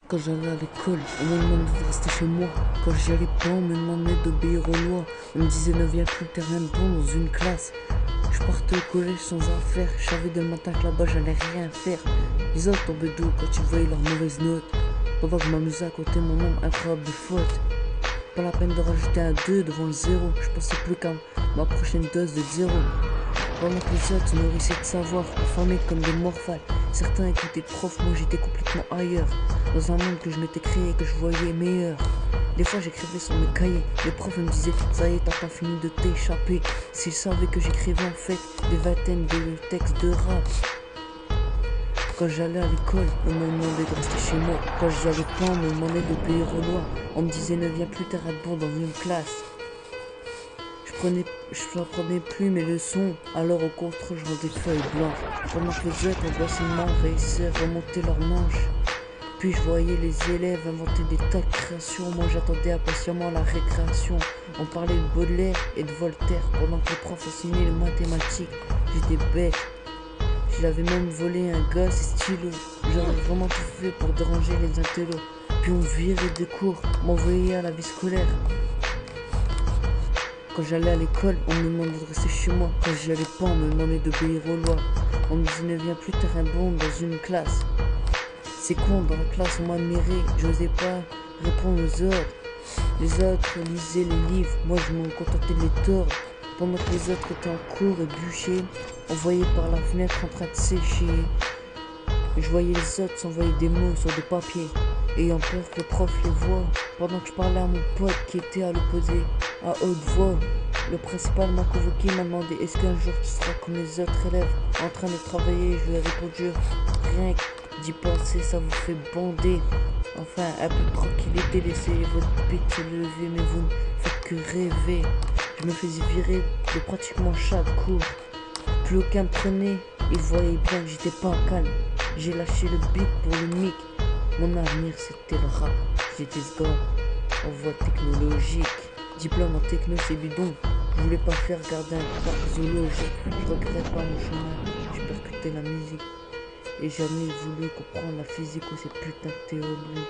Quand j'allais à l'école, on me demandait de rester chez moi. Quand j'y allais pas, on me demandait d'obéir aux lois. On me disait ne viens plus, t'es rien de bon dans une classe. Je partais au collège sans affaire. Je savais dès le matin que là-bas j'allais rien faire. Les autres tombaient d'eau quand ils voyaient leurs mauvaises notes. Pendant que je m'amusais à côté mon nombre incroyable de fautes. Pas la peine de rajouter un 2 devant le 0. Je pensais plus qu'à ma prochaine dose de 0. Pendant que les autres se nourrissaient de savoir, affamés comme des morphales. Certains écoutaient le prof, moi j'étais complètement ailleurs. Dans un monde que je m'étais créé, que je voyais meilleur. Des fois j'écrivais sur mes cahiers, le prof me disait ça y est, t'as pas fini de t'échapper. S'il savait que j'écrivais en fait des vingtaines de textes de rap. Quand j'allais à l'école, on me demandait de rester chez moi. Quand j'y allais pas, on me demandait d'obéir aux lois. On me disait ne viens plus, t'es bon dans une classe. Je n'apprenais plus mes leçons, alors au contre je rendais feuilles blanches. Pendant que les autres impatiemment réussissaient à remonter leurs manches. Puis je voyais les élèves inventer des tas de créations. Moi j'attendais impatiemment la récréation. On parlait de Baudelaire et de Voltaire pendant que le prof enseignait les mathématiques. J'étais bête. J'avais même volé un gosse et stylo. J'aurais vraiment tout fait pour déranger les intellos. Puis on virait de cours, m'envoyait à la vie scolaire. Quand j'allais à l'école, on me demandait de rester chez moi. Quand j'y allais pas, on me demandait d'obéir aux lois. On me disait ne viens plus, t'es un bon dans une classe. C'est con, dans la classe on m'admirait, j'osais pas répondre aux ordres. Les autres lisaient les livres, moi je me contentais de les tordre. Pendant que les autres étaient en cours et bûchés, on voyait par la fenêtre en train de sécher. Je voyais les autres s'envoyer des mots sur des papiers, ayant peur que le prof les voie. Pendant que je parlais à mon pote qui était à l'opposé, à haute voix, le principal m'a convoqué, m'a demandé est-ce qu'un jour tu seras comme les autres élèves en train de travailler. Je lui ai répondu rien que d'y penser ça vous fait bander. Enfin un peu de tranquillité, laissez votre bite se lever, mais vous ne faites que rêver. Je me faisais virer de pratiquement chaque cours. Plus aucun me prenait, il voyait bien que j'étais pas calme. J'ai lâché le beat pour le mic. Mon avenir c'était le rap. J'étais ce gars en voie technologique. Diplôme en techno c'est bidon. Je voulais pas faire garder un parc zoologique. Je regrette pas mon chemin. J'ai percuté la musique. Et jamais voulu comprendre la physique ou ces putains de théories.